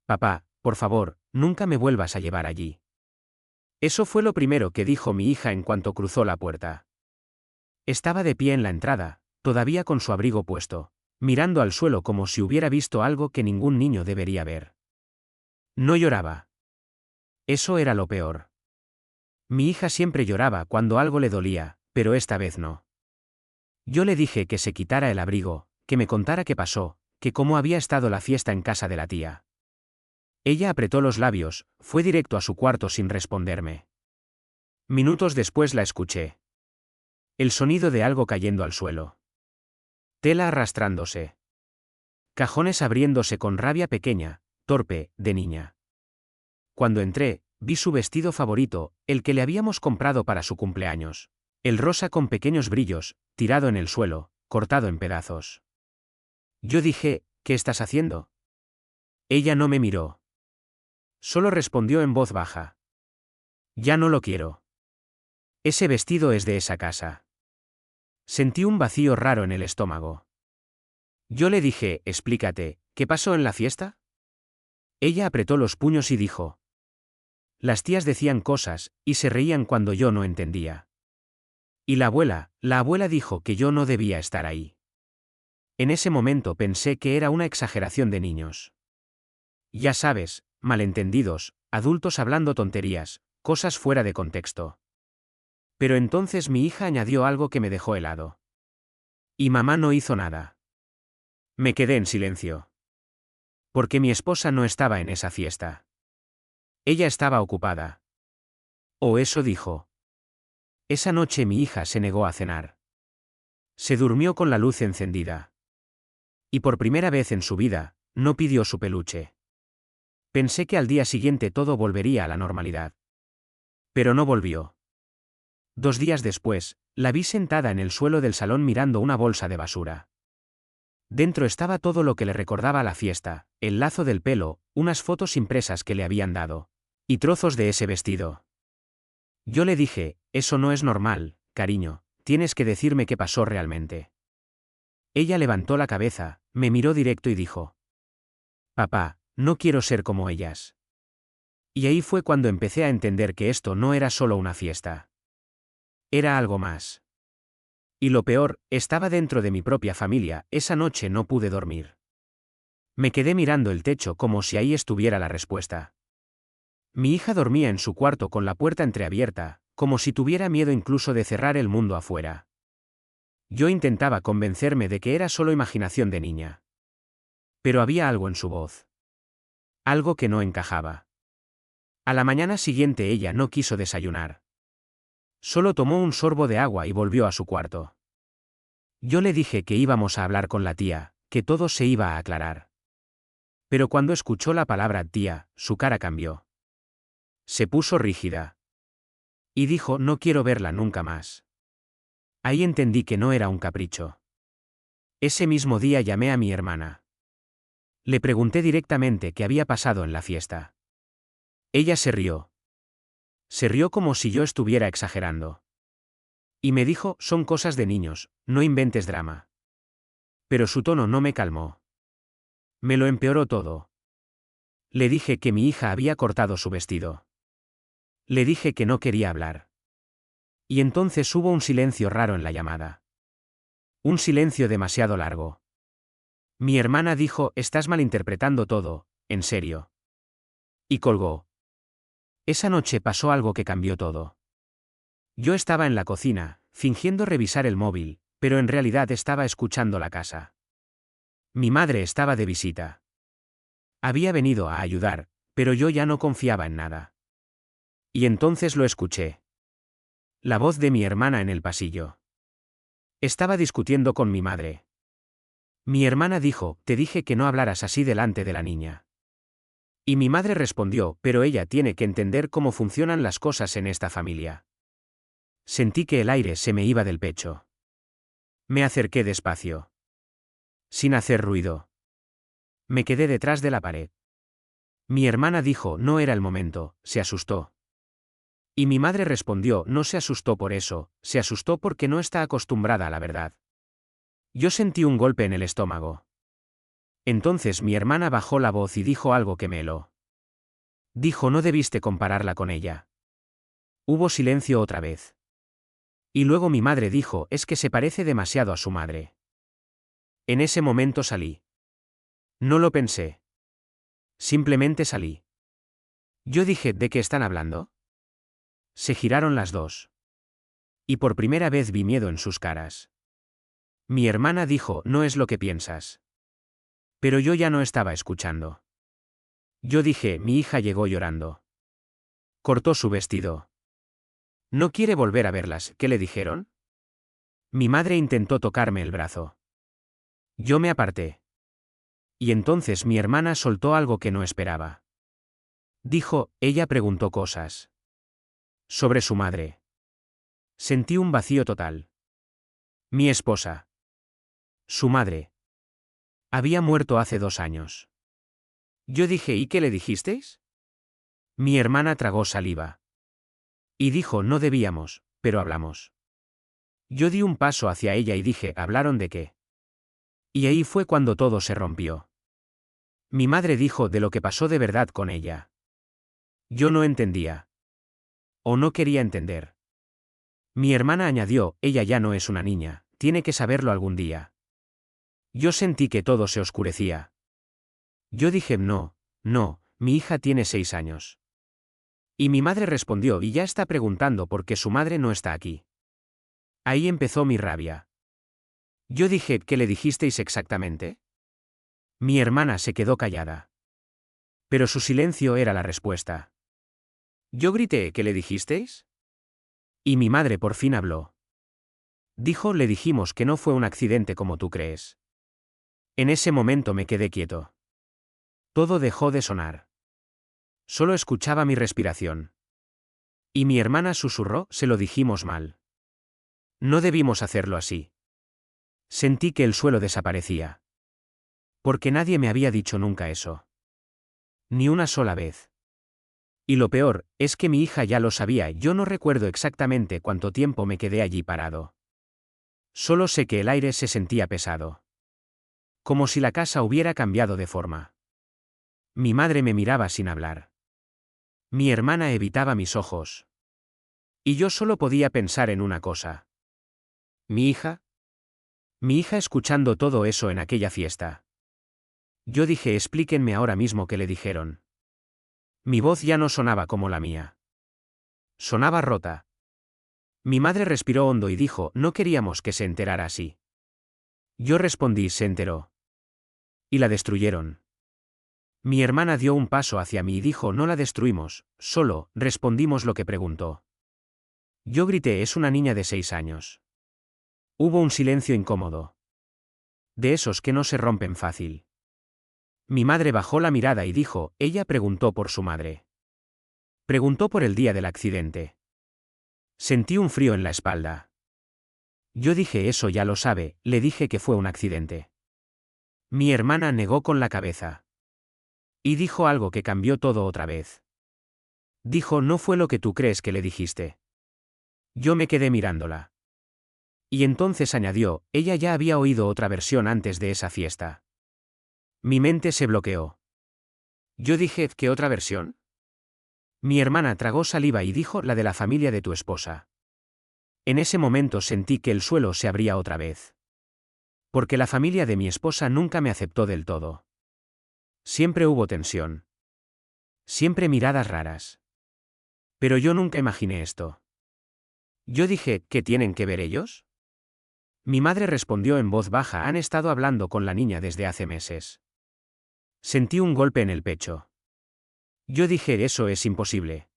Papá, por favor, nunca me vuelvas a llevar allí. Eso fue lo primero que dijo mi hija en cuanto cruzó la puerta. Estaba de pie en la entrada, todavía con su abrigo puesto, mirando al suelo como si hubiera visto algo que ningún niño debería ver. No lloraba. Eso era lo peor. Mi hija siempre lloraba cuando algo le dolía, pero esta vez no. Yo le dije que se quitara el abrigo, que me contara qué pasó, que cómo había estado la fiesta en casa de la tía. Ella apretó los labios, fue directo a su cuarto sin responderme. Minutos después la escuché. El sonido de algo cayendo al suelo. Tela arrastrándose. Cajones abriéndose con rabia pequeña, torpe, de niña. Cuando entré, vi su vestido favorito, el que le habíamos comprado para su cumpleaños. El rosa con pequeños brillos, tirado en el suelo, cortado en pedazos. Yo dije, ¿qué estás haciendo? Ella no me miró. Solo respondió en voz baja. Ya no lo quiero. Ese vestido es de esa casa. Sentí un vacío raro en el estómago. Yo le dije, explícate, ¿qué pasó en la fiesta? Ella apretó los puños y dijo. Las tías decían cosas, y se reían cuando yo no entendía. Y la abuela dijo que yo no debía estar ahí. En ese momento pensé que era una exageración de niños. Ya sabes, malentendidos, adultos hablando tonterías, cosas fuera de contexto. Pero entonces mi hija añadió algo que me dejó helado. Y mamá no hizo nada. Me quedé en silencio. Porque mi esposa no estaba en esa fiesta. Ella estaba ocupada. O eso dijo. Esa noche mi hija se negó a cenar. Se durmió con la luz encendida. Y por primera vez en su vida, no pidió su peluche. Pensé que al día siguiente todo volvería a la normalidad. Pero no volvió. 2 días después, la vi sentada en el suelo del salón mirando una bolsa de basura. Dentro estaba todo lo que le recordaba a la fiesta, el lazo del pelo, unas fotos impresas que le habían dado. Y trozos de ese vestido. Yo le dije, eso no es normal, cariño, tienes que decirme qué pasó realmente. Ella levantó la cabeza, me miró directo y dijo. Papá, no quiero ser como ellas. Y ahí fue cuando empecé a entender que esto no era solo una fiesta. Era algo más. Y lo peor, estaba dentro de mi propia familia, esa noche no pude dormir. Me quedé mirando el techo como si ahí estuviera la respuesta. Mi hija dormía en su cuarto con la puerta entreabierta, como si tuviera miedo incluso de cerrar el mundo afuera. Yo intentaba convencerme de que era solo imaginación de niña. Pero había algo en su voz. Algo que no encajaba. A la mañana siguiente ella no quiso desayunar. Solo tomó un sorbo de agua y volvió a su cuarto. Yo le dije que íbamos a hablar con la tía, que todo se iba a aclarar. Pero cuando escuchó la palabra tía, su cara cambió. Se puso rígida. Y dijo, no quiero verla nunca más. Ahí entendí que no era un capricho. Ese mismo día llamé a mi hermana. Le pregunté directamente qué había pasado en la fiesta. Ella se rió. Se rió como si yo estuviera exagerando. Y me dijo, son cosas de niños, no inventes drama. Pero su tono no me calmó. Me lo empeoró todo. Le dije que mi hija había cortado su vestido. Le dije que no quería hablar. Y entonces hubo un silencio raro en la llamada. Un silencio demasiado largo. Mi hermana dijo, estás malinterpretando todo, en serio. Y colgó. Esa noche pasó algo que cambió todo. Yo estaba en la cocina, fingiendo revisar el móvil, pero en realidad estaba escuchando la casa. Mi madre estaba de visita. Había venido a ayudar, pero yo ya no confiaba en nada. Y entonces lo escuché. La voz de mi hermana en el pasillo. Estaba discutiendo con mi madre. Mi hermana dijo, te dije que no hablaras así delante de la niña. Y mi madre respondió, pero ella tiene que entender cómo funcionan las cosas en esta familia. Sentí que el aire se me iba del pecho. Me acerqué despacio. Sin hacer ruido. Me quedé detrás de la pared. Mi hermana dijo, no era el momento, se asustó. Y mi madre respondió, no se asustó por eso, se asustó porque no está acostumbrada a la verdad. Yo sentí un golpe en el estómago. Entonces mi hermana bajó la voz y dijo algo que me heló. Dijo: no debiste compararla con ella. Hubo silencio otra vez. Y luego mi madre dijo: es que se parece demasiado a su madre. En ese momento salí. No lo pensé. Simplemente salí. Yo dije: ¿de qué están hablando? Se giraron las dos. Y por primera vez vi miedo en sus caras. Mi hermana dijo: no es lo que piensas. Pero yo ya no estaba escuchando. Yo dije: mi hija llegó llorando. Cortó su vestido. No quiere volver a verlas. ¿Qué le dijeron? Mi madre intentó tocarme el brazo. Yo me aparté. Y entonces mi hermana soltó algo que no esperaba. Dijo: ella preguntó cosas. Sobre su madre. Sentí un vacío total. Mi esposa. Su madre. Había muerto hace 2 años. Yo dije: ¿y qué le dijisteis? Mi hermana tragó saliva. Y dijo: no debíamos, pero hablamos. Yo di un paso hacia ella y dije: ¿hablaron de qué? Y ahí fue cuando todo se rompió. Mi madre dijo de lo que pasó de verdad con ella. Yo no entendía. O no quería entender. Mi hermana añadió: ella ya no es una niña, tiene que saberlo algún día. Yo sentí que todo se oscurecía. Yo dije: no, no, mi hija tiene 6 años. Y mi madre respondió: y ya está preguntando por qué su madre no está aquí. Ahí empezó mi rabia. Yo dije: ¿qué le dijisteis exactamente? Mi hermana se quedó callada. Pero su silencio era la respuesta. Yo grité: ¿qué le dijisteis? Y mi madre por fin habló. Dijo: le dijimos que no fue un accidente como tú crees. En ese momento me quedé quieto. Todo dejó de sonar. Solo escuchaba mi respiración. Y mi hermana susurró: se lo dijimos mal. No debimos hacerlo así. Sentí que el suelo desaparecía. Porque nadie me había dicho nunca eso. Ni una sola vez. Y lo peor, es que mi hija ya lo sabía. Yo no recuerdo exactamente cuánto tiempo me quedé allí parado. Solo sé que el aire se sentía pesado. Como si la casa hubiera cambiado de forma. Mi madre me miraba sin hablar. Mi hermana evitaba mis ojos. Y yo solo podía pensar en una cosa. ¿Mi hija? Mi hija escuchando todo eso en aquella fiesta. Yo dije: explíquenme ahora mismo qué le dijeron. Mi voz ya no sonaba como la mía. Sonaba rota. Mi madre respiró hondo y dijo: no queríamos que se enterara así. Yo respondí: se enteró. Y la destruyeron. Mi hermana dio un paso hacia mí y dijo: no la destruimos, solo respondimos lo que preguntó. Yo grité: es una niña de 6 años. Hubo un silencio incómodo. De esos que no se rompen fácil. Mi madre bajó la mirada y dijo: ella preguntó por su madre. Preguntó por el día del accidente. Sentí un frío en la espalda. Yo dije: eso ya lo sabe, le dije que fue un accidente. Mi hermana negó con la cabeza. Y dijo algo que cambió todo otra vez. Dijo: no fue lo que tú crees que le dijiste. Yo me quedé mirándola. Y entonces añadió: ella ya había oído otra versión antes de esa fiesta. Mi mente se bloqueó. Yo dije: ¿qué otra versión? Mi hermana tragó saliva y dijo: la de la familia de tu esposa. En ese momento sentí que el suelo se abría otra vez. Porque la familia de mi esposa nunca me aceptó del todo. Siempre hubo tensión. Siempre miradas raras. Pero yo nunca imaginé esto. Yo dije: ¿qué tienen que ver ellos? Mi madre respondió en voz baja: han estado hablando con la niña desde hace meses. Sentí un golpe en el pecho. Yo dije: eso es imposible.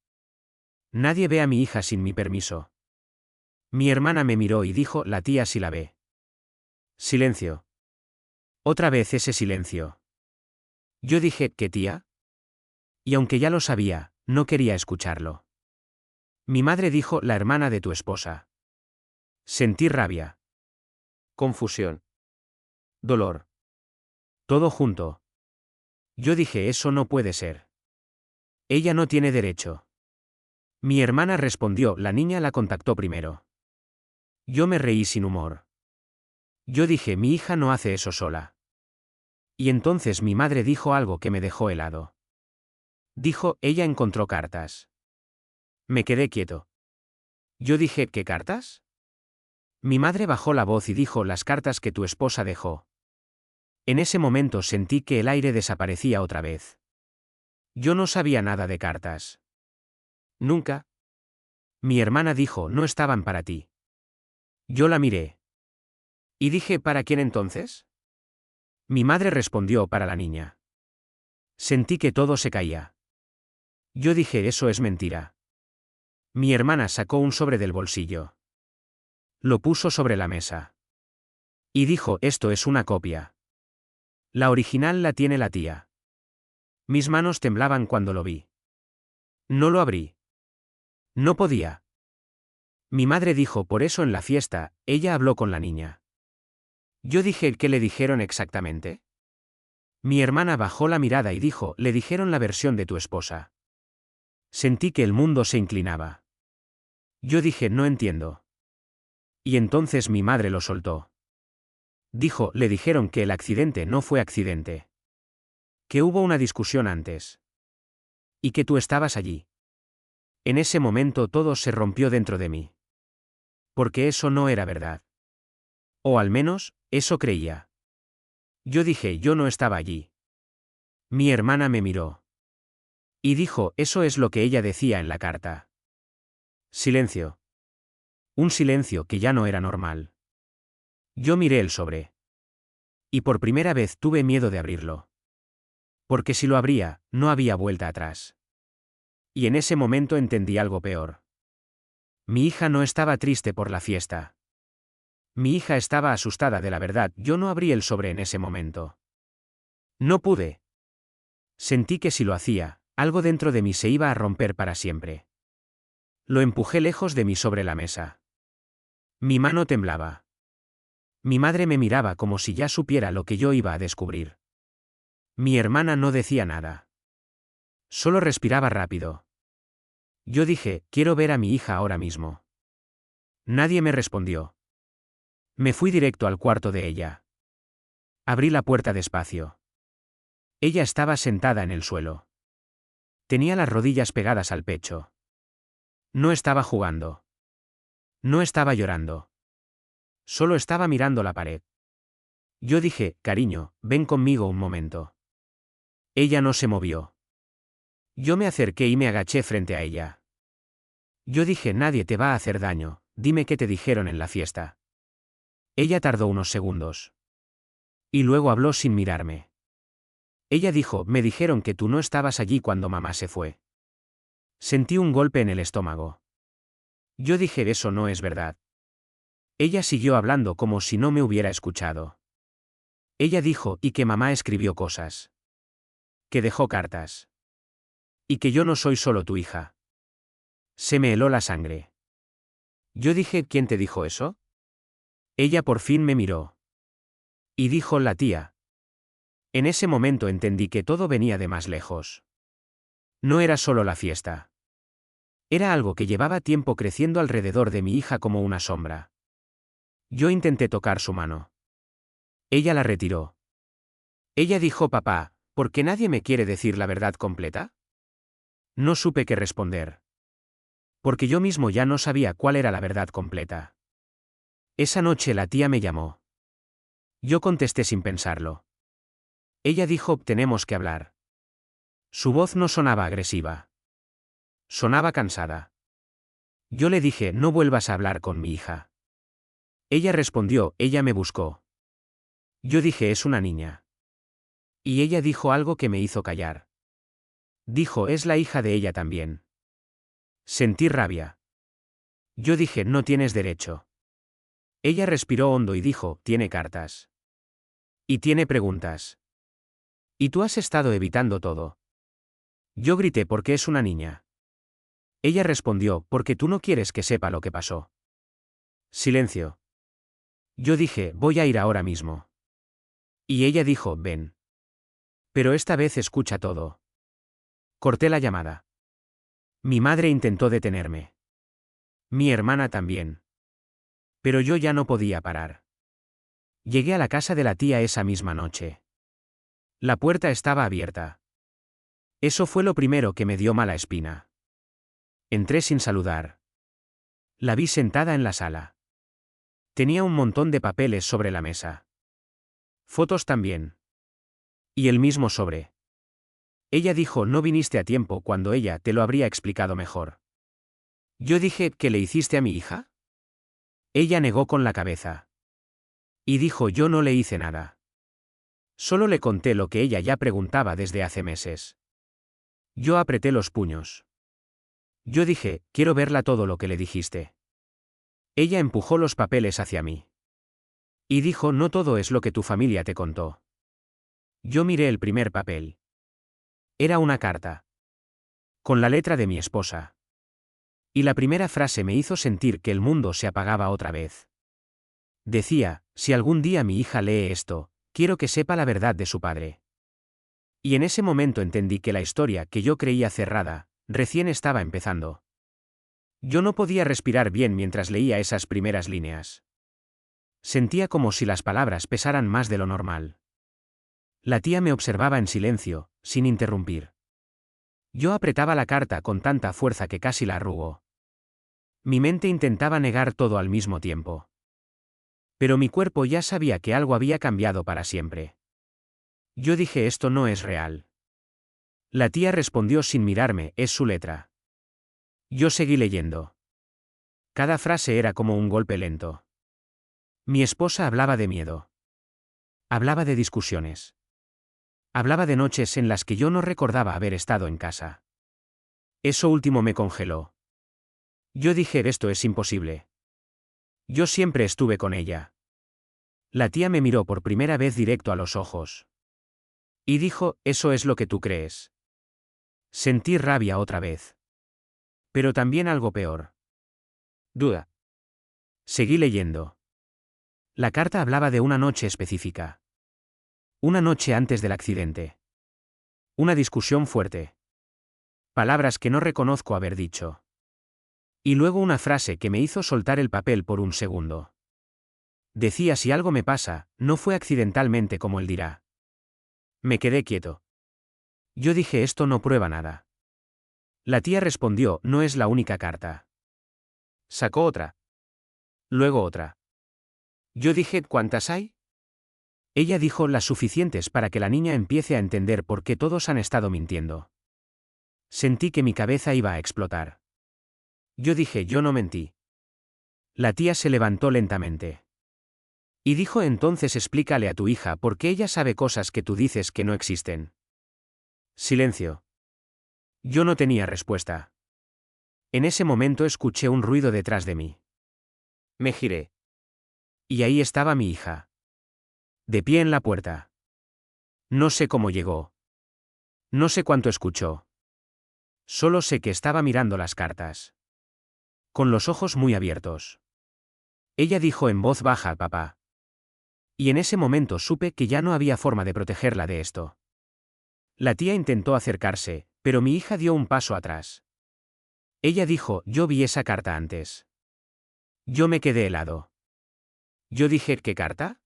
Nadie ve a mi hija sin mi permiso. Mi hermana me miró y dijo: la tía sí la ve. Silencio. Otra vez ese silencio. Yo dije: ¿qué tía? Y aunque ya lo sabía, no quería escucharlo. Mi madre dijo: la hermana de tu esposa. Sentí rabia. Confusión. Dolor. Todo junto. Yo dije: eso no puede ser. Ella no tiene derecho. Mi hermana respondió: la niña la contactó primero. Yo me reí sin humor. Yo dije: mi hija no hace eso sola. Y entonces mi madre dijo algo que me dejó helado. Dijo, ella encontró cartas. Me quedé quieto. Yo dije, ¿qué cartas? Mi madre bajó la voz y dijo, las cartas que tu esposa dejó. En ese momento sentí que el aire desaparecía otra vez. Yo no sabía nada de cartas. Nunca. Mi hermana dijo, no estaban para ti. Yo la miré. Y dije, ¿para quién entonces? Mi madre respondió, para la niña. Sentí que todo se caía. Yo dije, eso es mentira. Mi hermana sacó un sobre del bolsillo. Lo puso sobre la mesa. Y dijo, esto es una copia. La original la tiene la tía. Mis manos temblaban cuando lo vi. No lo abrí. No podía. Mi madre dijo, por eso en la fiesta, ella habló con la niña. Yo dije, ¿qué le dijeron exactamente? Mi hermana bajó la mirada y dijo, le dijeron la versión de tu esposa. Sentí que el mundo se inclinaba. Yo dije, no entiendo. Y entonces mi madre lo soltó. Dijo, le dijeron que el accidente no fue accidente. Que hubo una discusión antes. Y que tú estabas allí. En ese momento todo se rompió dentro de mí. Porque eso no era verdad. O al menos, eso creía. Yo dije, yo no estaba allí. Mi hermana me miró. Y dijo, eso es lo que ella decía en la carta. Silencio. Un silencio que ya no era normal. Yo miré el sobre. Y por primera vez tuve miedo de abrirlo. Porque si lo abría, no había vuelta atrás. Y en ese momento entendí algo peor. Mi hija no estaba triste por la fiesta. Mi hija estaba asustada de la verdad, yo no abrí el sobre en ese momento. No pude. Sentí que si lo hacía, algo dentro de mí se iba a romper para siempre. Lo empujé lejos de mí sobre la mesa. Mi mano temblaba. Mi madre me miraba como si ya supiera lo que yo iba a descubrir. Mi hermana no decía nada. Solo respiraba rápido. Yo dije, quiero ver a mi hija ahora mismo. Nadie me respondió. Me fui directo al cuarto de ella. Abrí la puerta despacio. Ella estaba sentada en el suelo. Tenía las rodillas pegadas al pecho. No estaba jugando. No estaba llorando. Solo estaba mirando la pared. Yo dije, cariño, ven conmigo un momento. Ella no se movió. Yo me acerqué y me agaché frente a ella. Yo dije, nadie te va a hacer daño, dime qué te dijeron en la fiesta. Ella tardó unos segundos. Y luego habló sin mirarme. Ella dijo, me dijeron que tú no estabas allí cuando mamá se fue. Sentí un golpe en el estómago. Yo dije, eso no es verdad. Ella siguió hablando como si no me hubiera escuchado. Ella dijo, y que mamá escribió cosas. Que dejó cartas. Y que yo no soy solo tu hija. Se me heló la sangre. Yo dije, ¿quién te dijo eso? Ella por fin me miró. Y dijo, la tía. En ese momento entendí que todo venía de más lejos. No era solo la fiesta. Era algo que llevaba tiempo creciendo alrededor de mi hija como una sombra. Yo intenté tocar su mano. Ella la retiró. Ella dijo, papá, ¿por qué nadie me quiere decir la verdad completa? No supe qué responder. Porque yo mismo ya no sabía cuál era la verdad completa. Esa noche la tía me llamó. Yo contesté sin pensarlo. Ella dijo, tenemos que hablar. Su voz no sonaba agresiva. Sonaba cansada. Yo le dije, no vuelvas a hablar con mi hija. Ella respondió, ella me buscó. Yo dije, es una niña. Y ella dijo algo que me hizo callar. Dijo, es la hija de ella también. Sentí rabia. Yo dije, no tienes derecho. Ella respiró hondo y dijo, tiene cartas. Y tiene preguntas. Y tú has estado evitando todo. Yo grité porque es una niña. Ella respondió, porque tú no quieres que sepa lo que pasó. Silencio. Yo dije, voy a ir ahora mismo. Y ella dijo, ven. Pero esta vez escucha todo. Corté la llamada. Mi madre intentó detenerme. Mi hermana también. Pero yo ya no podía parar. Llegué a la casa de la tía esa misma noche. La puerta estaba abierta. Eso fue lo primero que me dio mala espina. Entré sin saludar. La vi sentada en la sala. Tenía un montón de papeles sobre la mesa. Fotos también. Y el mismo sobre. Ella dijo: no viniste a tiempo cuando ella te lo habría explicado mejor. Yo dije: ¿qué le hiciste a mi hija? Ella negó con la cabeza. Y dijo: yo no le hice nada. Solo le conté lo que ella ya preguntaba desde hace meses. Yo apreté los puños. Yo dije: quiero verla todo lo que le dijiste. Ella empujó los papeles hacia mí. Y dijo: no todo es lo que tu familia te contó. Yo miré el primer papel. Era una carta. Con la letra de mi esposa. Y la primera frase me hizo sentir que el mundo se apagaba otra vez. Decía: si algún día mi hija lee esto, quiero que sepa la verdad de su padre. Y en ese momento entendí que la historia que yo creía cerrada, recién estaba empezando. Yo no podía respirar bien mientras leía esas primeras líneas. Sentía como si las palabras pesaran más de lo normal. La tía me observaba en silencio, sin interrumpir. Yo apretaba la carta con tanta fuerza que casi la arrugó. Mi mente intentaba negar todo al mismo tiempo. Pero mi cuerpo ya sabía que algo había cambiado para siempre. Yo dije: esto no es real. La tía respondió sin mirarme: es su letra. Yo seguí leyendo. Cada frase era como un golpe lento. Mi esposa hablaba de miedo. Hablaba de discusiones. Hablaba de noches en las que yo no recordaba haber estado en casa. Eso último me congeló. Yo dije: esto es imposible. Yo siempre estuve con ella. La tía me miró por primera vez directo a los ojos. Y dijo: eso es lo que tú crees. Sentí rabia otra vez. Pero también algo peor. Duda. Seguí leyendo. La carta hablaba de una noche específica. Una noche antes del accidente. Una discusión fuerte. Palabras que no reconozco haber dicho. Y luego una frase que me hizo soltar el papel por un segundo. Decía: si algo me pasa, no fue accidentalmente como él dirá. Me quedé quieto. Yo dije: esto no prueba nada. La tía respondió: no es la única carta. Sacó otra. Luego otra. Yo dije: ¿cuántas hay? Ella dijo: las suficientes para que la niña empiece a entender por qué todos han estado mintiendo. Sentí que mi cabeza iba a explotar. Yo dije: yo no mentí. La tía se levantó lentamente. Y dijo: entonces explícale a tu hija por qué ella sabe cosas que tú dices que no existen. Silencio. Yo no tenía respuesta. En ese momento escuché un ruido detrás de mí. Me giré. Y ahí estaba mi hija. De pie en la puerta. No sé cómo llegó. No sé cuánto escuchó. Solo sé que estaba mirando las cartas. Con los ojos muy abiertos. Ella dijo en voz baja: papá. Y en ese momento supe que ya no había forma de protegerla de esto. La tía intentó acercarse, pero mi hija dio un paso atrás. Ella dijo: yo vi esa carta antes. Yo me quedé helado. Yo dije: ¿qué carta?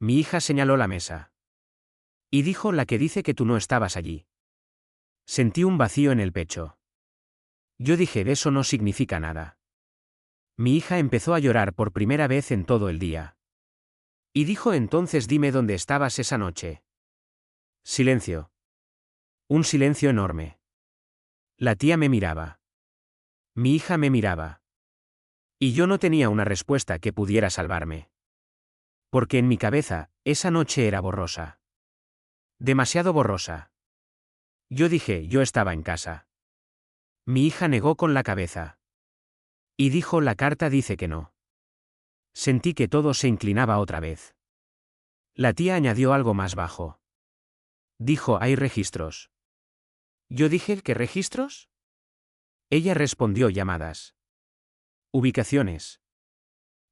Mi hija señaló la mesa. Y dijo: la que dice que tú no estabas allí. Sentí un vacío en el pecho. Yo dije: eso no significa nada. Mi hija empezó a llorar por primera vez en todo el día. Y dijo: entonces dime dónde estabas esa noche. Silencio. Un silencio enorme. La tía me miraba. Mi hija me miraba. Y yo no tenía una respuesta que pudiera salvarme. Porque en mi cabeza, esa noche era borrosa. Demasiado borrosa. Yo dije: yo estaba en casa. Mi hija negó con la cabeza. Y dijo: la carta dice que no. Sentí que todo se inclinaba otra vez. La tía añadió algo más bajo. Dijo: hay registros. Yo dije: ¿qué registros? Ella respondió: llamadas. Ubicaciones.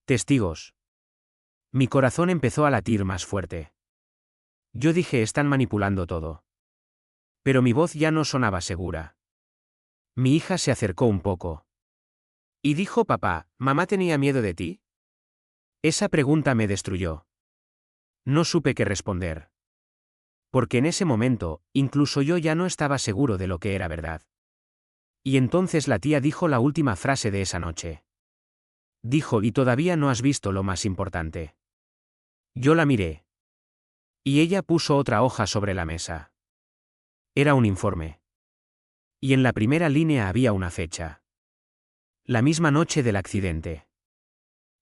Testigos. Mi corazón empezó a latir más fuerte. Yo dije: están manipulando todo. Pero mi voz ya no sonaba segura. Mi hija se acercó un poco. Y dijo: papá, ¿mamá tenía miedo de ti? Esa pregunta me destruyó. No supe qué responder. Porque en ese momento, incluso yo ya no estaba seguro de lo que era verdad. Y entonces la tía dijo la última frase de esa noche. Dijo, y todavía no has visto lo más importante. Yo la miré. Y ella puso otra hoja sobre la mesa. Era un informe. Y en la primera línea había una fecha. La misma noche del accidente.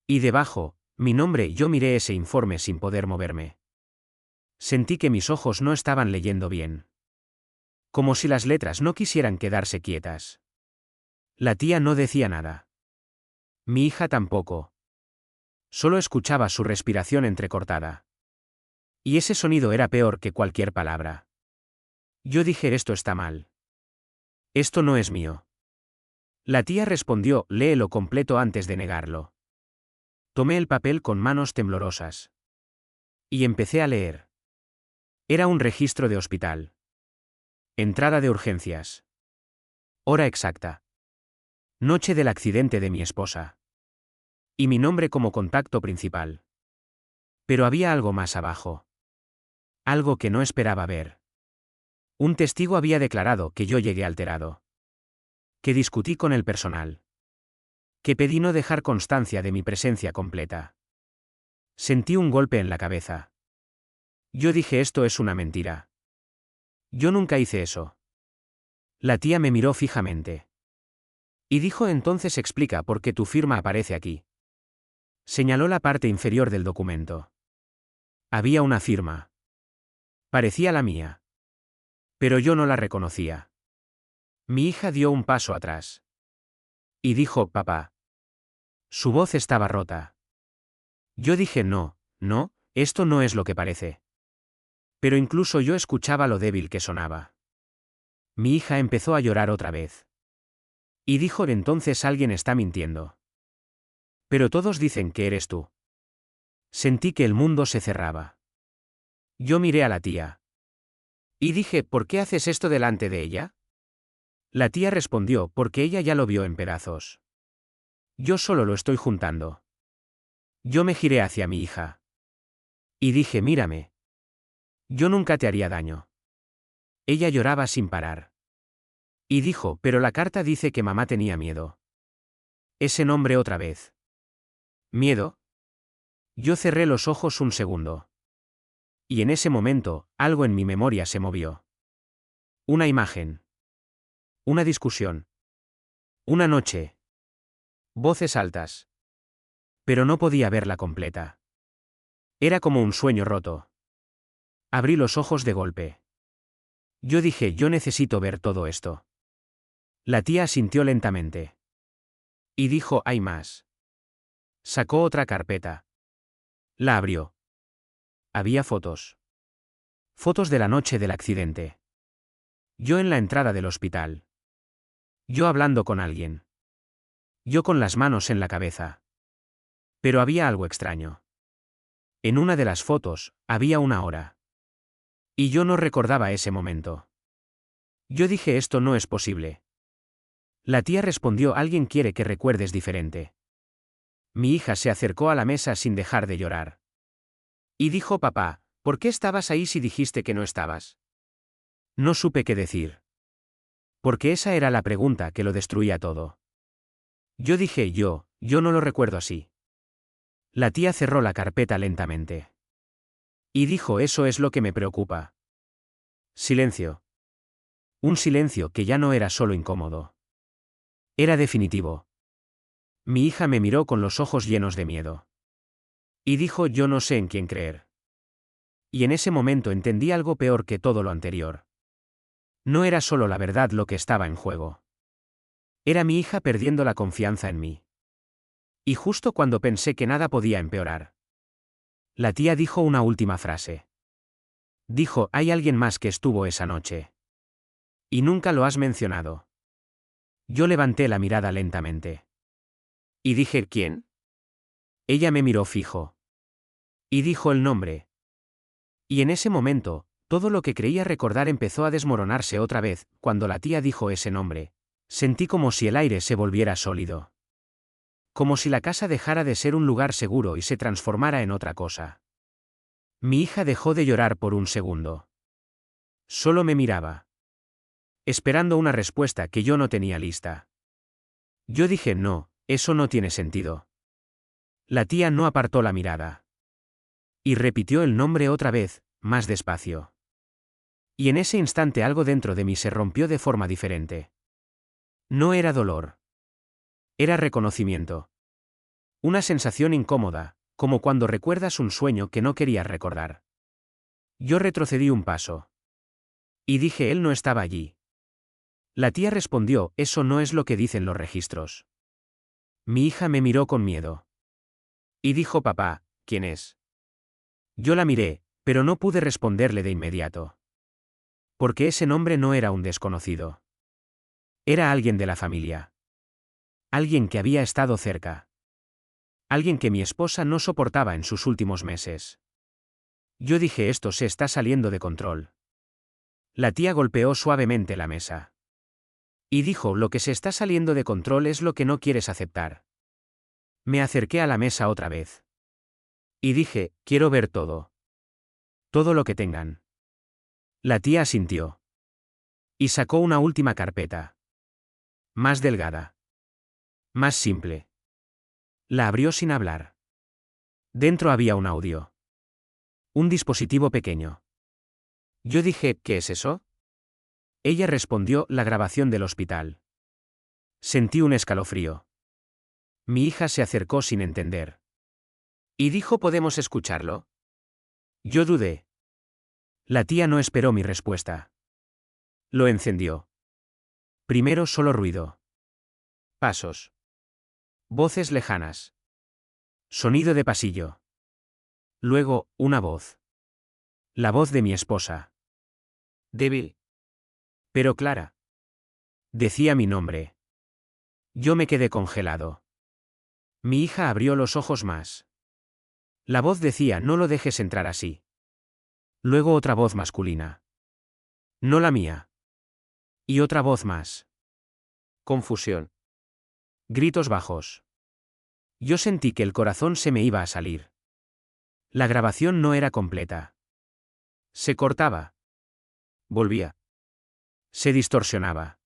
Y debajo, mi nombre. Yo miré ese informe sin poder moverme. Sentí que mis ojos no estaban leyendo bien. Como si las letras no quisieran quedarse quietas. La tía no decía nada. Mi hija tampoco. Solo escuchaba su respiración entrecortada. Y ese sonido era peor que cualquier palabra. Yo dije, esto está mal. Esto no es mío. La tía respondió, léelo completo antes de negarlo. Tomé el papel con manos temblorosas. Y empecé a leer. Era un registro de hospital. Entrada de urgencias. Hora exacta. Noche del accidente de mi esposa. Y mi nombre como contacto principal. Pero había algo más abajo. Algo que no esperaba ver. Un testigo había declarado que yo llegué alterado. Que discutí con el personal. Que pedí no dejar constancia de mi presencia completa. Sentí un golpe en la cabeza. Yo dije, esto es una mentira. Yo nunca hice eso. La tía me miró fijamente. Y dijo, entonces explica por qué tu firma aparece aquí. Señaló la parte inferior del documento. Había una firma. Parecía la mía. Pero yo no la reconocía. Mi hija dio un paso atrás. Y dijo, papá. Su voz estaba rota. Yo dije, no, esto no es lo que parece. Pero incluso yo escuchaba lo débil que sonaba. Mi hija empezó a llorar otra vez. Y dijo, entonces alguien está mintiendo. Pero todos dicen que eres tú. Sentí que el mundo se cerraba. Yo miré a la tía. Y dije, ¿por qué haces esto delante de ella? La tía respondió, porque ella ya lo vio en pedazos. Yo solo lo estoy juntando. Yo me giré hacia mi hija. Y dije, mírame. Yo nunca te haría daño. Ella lloraba sin parar. Y dijo, pero la carta dice que mamá tenía miedo. Ese nombre otra vez. ¿Miedo? Yo cerré los ojos un segundo. Y en ese momento, algo en mi memoria se movió. Una imagen. Una discusión. Una noche. Voces altas. Pero no podía verla completa. Era como un sueño roto. Abrí los ojos de golpe. Yo dije, yo necesito ver todo esto. La tía asintió lentamente. Y dijo, hay más. Sacó otra carpeta. La abrió. Había fotos. Fotos de la noche del accidente. Yo en la entrada del hospital. Yo hablando con alguien. Yo con las manos en la cabeza. Pero había algo extraño. En una de las fotos, había una hora. Y yo no recordaba ese momento. Yo dije, esto no es posible. La tía respondió, alguien quiere que recuerdes diferente. Mi hija se acercó a la mesa sin dejar de llorar. Y dijo, papá, ¿por qué estabas ahí si dijiste que no estabas? No supe qué decir. Porque esa era la pregunta que lo destruía todo. Yo dije, yo no lo recuerdo así. La tía cerró la carpeta lentamente. Y dijo, eso es lo que me preocupa. Silencio. Un silencio que ya no era solo incómodo. Era definitivo. Mi hija me miró con los ojos llenos de miedo. Y dijo, yo no sé en quién creer. Y en ese momento entendí algo peor que todo lo anterior. No era solo la verdad lo que estaba en juego. Era mi hija perdiendo la confianza en mí. Y justo cuando pensé que nada podía empeorar. La tía dijo una última frase. Dijo, hay alguien más que estuvo esa noche. Y nunca lo has mencionado. Yo levanté la mirada lentamente. Y dije, ¿quién? Ella me miró fijo. Y dijo el nombre. Y en ese momento, todo lo que creía recordar empezó a desmoronarse otra vez, cuando la tía dijo ese nombre. Sentí como si el aire se volviera sólido. Como si la casa dejara de ser un lugar seguro y se transformara en otra cosa. Mi hija dejó de llorar por un segundo. Solo me miraba, esperando una respuesta que yo no tenía lista. Yo dije no, eso no tiene sentido. La tía no apartó la mirada. Y repitió el nombre otra vez, más despacio. Y en ese instante algo dentro de mí se rompió de forma diferente. No era dolor. Era reconocimiento. Una sensación incómoda, como cuando recuerdas un sueño que no querías recordar. Yo retrocedí un paso. Y dije, él no estaba allí. La tía respondió, eso no es lo que dicen los registros. Mi hija me miró con miedo. Y dijo, papá, ¿quién es? Yo la miré, pero no pude responderle de inmediato. Porque ese nombre no era un desconocido. Era alguien de la familia. Alguien que había estado cerca. Alguien que mi esposa no soportaba en sus últimos meses. Yo dije, esto se está saliendo de control. La tía golpeó suavemente la mesa. Y dijo, lo que se está saliendo de control es lo que no quieres aceptar. Me acerqué a la mesa otra vez. Y dije, quiero ver todo. Todo lo que tengan. La tía asintió. Y sacó una última carpeta. Más delgada. Más simple. La abrió sin hablar. Dentro había un audio. Un dispositivo pequeño. Yo dije, ¿qué es eso? Ella respondió, la grabación del hospital. Sentí un escalofrío. Mi hija se acercó sin entender. Y dijo, ¿podemos escucharlo? Yo dudé. La tía no esperó mi respuesta. Lo encendió. Primero solo ruido. Pasos. Voces lejanas. Sonido de pasillo. Luego, una voz. La voz de mi esposa. Débil. Pero clara. Decía mi nombre. Yo me quedé congelado. Mi hija abrió los ojos más. La voz decía, no lo dejes entrar así. Luego otra voz masculina. No la mía. Y otra voz más. Confusión. Gritos bajos. Yo sentí que el corazón se me iba a salir. La grabación no era completa. Se cortaba. Volvía. Se distorsionaba.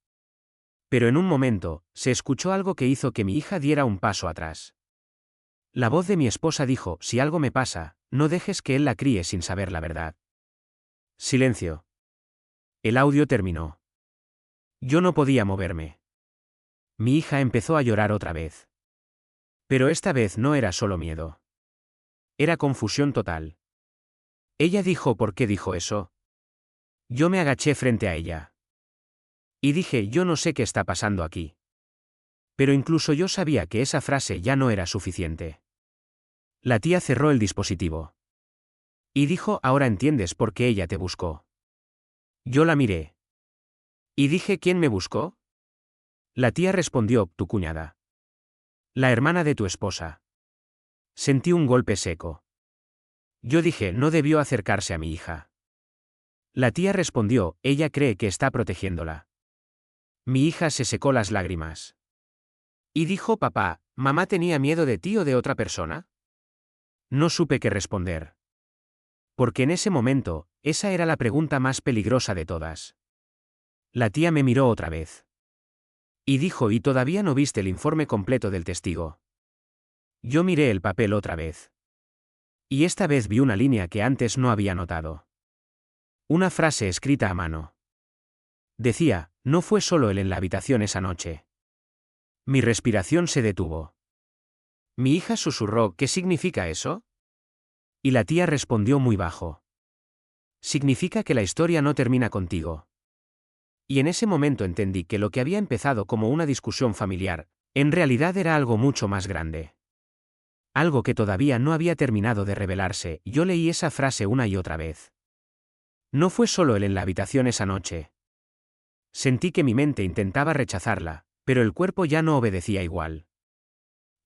Pero en un momento, se escuchó algo que hizo que mi hija diera un paso atrás. La voz de mi esposa dijo, si algo me pasa, no dejes que él la críe sin saber la verdad. Silencio. El audio terminó. Yo no podía moverme. Mi hija empezó a llorar otra vez. Pero esta vez no era solo miedo. Era confusión total. Ella dijo, ¿por qué dijo eso? Yo me agaché frente a ella. Y dije, yo no sé qué está pasando aquí. Pero incluso yo sabía que esa frase ya no era suficiente. La tía cerró el dispositivo. Y dijo, ahora entiendes por qué ella te buscó. Yo la miré. Y dije, ¿quién me buscó? La tía respondió, tu cuñada. La hermana de tu esposa. Sentí un golpe seco. Yo dije, no debió acercarse a mi hija. La tía respondió, ella cree que está protegiéndola. Mi hija se secó las lágrimas. Y dijo, papá, ¿mamá tenía miedo de ti o de otra persona? No supe qué responder. Porque en ese momento, esa era la pregunta más peligrosa de todas. La tía me miró otra vez. Y dijo, ¿y todavía no viste el informe completo del testigo? Yo miré el papel otra vez. Y esta vez vi una línea que antes no había notado. Una frase escrita a mano. Decía, no fue solo él en la habitación esa noche. Mi respiración se detuvo. Mi hija susurró, ¿qué significa eso? Y la tía respondió muy bajo. Significa que la historia no termina contigo. Y en ese momento entendí que lo que había empezado como una discusión familiar, en realidad era algo mucho más grande. Algo que todavía no había terminado de revelarse. Yo leí esa frase una y otra vez. No fue solo él en la habitación esa noche. Sentí que mi mente intentaba rechazarla, pero el cuerpo ya no obedecía igual.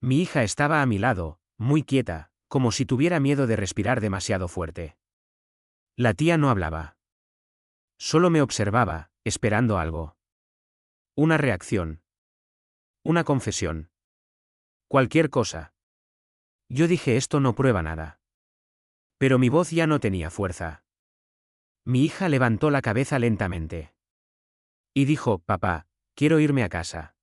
Mi hija estaba a mi lado, muy quieta, como si tuviera miedo de respirar demasiado fuerte. La tía no hablaba. Solo me observaba, esperando algo. Una reacción. Una confesión. Cualquier cosa. Yo dije, esto no prueba nada. Pero mi voz ya no tenía fuerza. Mi hija levantó la cabeza lentamente. Y dijo, papá, quiero irme a casa.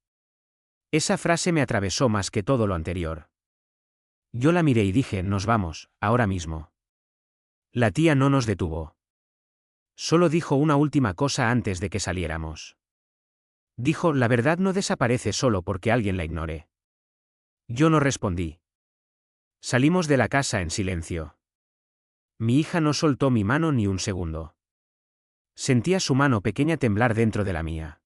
Esa frase me atravesó más que todo lo anterior. Yo la miré y dije, nos vamos, ahora mismo. La tía no nos detuvo. Solo dijo una última cosa antes de que saliéramos. Dijo, la verdad no desaparece solo porque alguien la ignore. Yo no respondí. Salimos de la casa en silencio. Mi hija no soltó mi mano ni un segundo. Sentía su mano pequeña temblar dentro de la mía.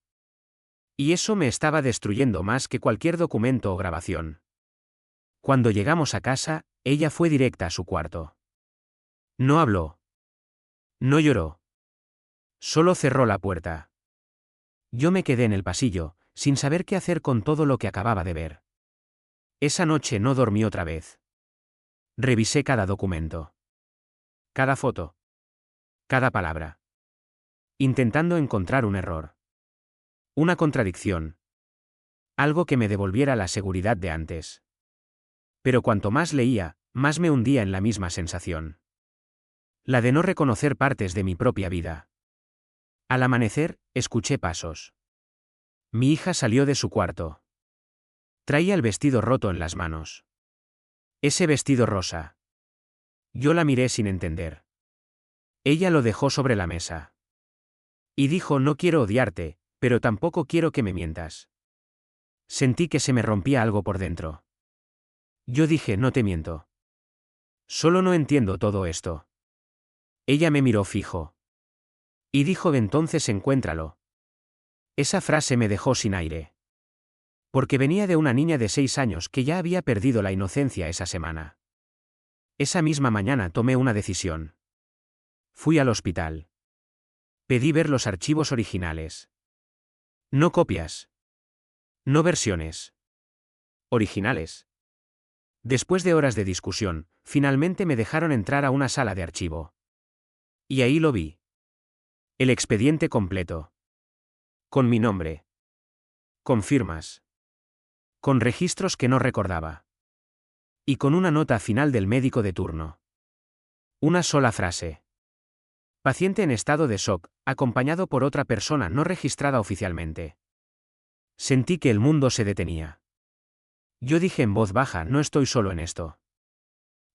Y eso me estaba destruyendo más que cualquier documento o grabación. Cuando llegamos a casa, ella fue directa a su cuarto. No habló. No lloró. Solo cerró la puerta. Yo me quedé en el pasillo, sin saber qué hacer con todo lo que acababa de ver. Esa noche no dormí otra vez. Revisé cada documento. Cada foto. Cada palabra. Intentando encontrar un error. Una contradicción. Algo que me devolviera la seguridad de antes. Pero cuanto más leía, más me hundía en la misma sensación. La de no reconocer partes de mi propia vida. Al amanecer, escuché pasos. Mi hija salió de su cuarto. Traía el vestido roto en las manos. Ese vestido rosa. Yo la miré sin entender. Ella lo dejó sobre la mesa. Y dijo, no quiero odiarte, pero tampoco quiero que me mientas. Sentí que se me rompía algo por dentro. Yo dije, no te miento. Solo no entiendo todo esto. Ella me miró fijo. Y dijo, entonces encuéntralo. Esa frase me dejó sin aire. Porque venía de una niña de 6 años que ya había perdido la inocencia esa semana. Esa misma mañana tomé una decisión. Fui al hospital. Pedí ver los archivos originales. No copias. No versiones. Originales. Después de horas de discusión, finalmente me dejaron entrar a una sala de archivo. Y ahí lo vi. El expediente completo. Con mi nombre. Con firmas. Con registros que no recordaba. Y con una nota final del médico de turno. Una sola frase. Paciente en estado de shock, acompañado por otra persona no registrada oficialmente. Sentí que el mundo se detenía. Yo dije en voz baja, no estoy solo en esto.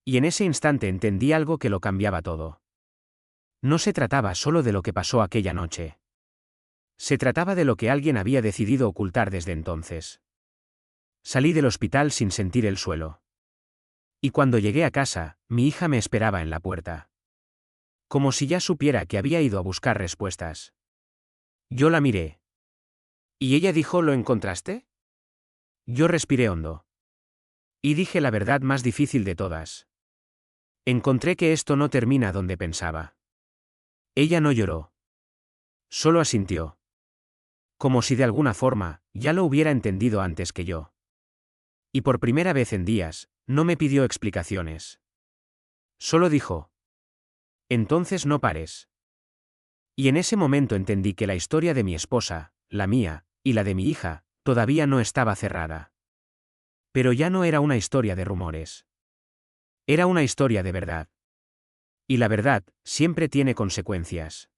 Y en ese instante entendí algo que lo cambiaba todo. No se trataba solo de lo que pasó aquella noche. Se trataba de lo que alguien había decidido ocultar desde entonces. Salí del hospital sin sentir el suelo. Y cuando llegué a casa, mi hija me esperaba en la puerta. Como si ya supiera que había ido a buscar respuestas. Yo la miré. ¿Y ella dijo, ¿lo encontraste? Yo respiré hondo. Y dije la verdad más difícil de todas. Encontré que esto no termina donde pensaba. Ella no lloró. Solo asintió. Como si de alguna forma, ya lo hubiera entendido antes que yo. Y por primera vez en días, no me pidió explicaciones. Solo dijo. Entonces no pares. Y en ese momento entendí que la historia de mi esposa, la mía, y la de mi hija, todavía no estaba cerrada. Pero ya no era una historia de rumores. Era una historia de verdad. Y la verdad, siempre tiene consecuencias.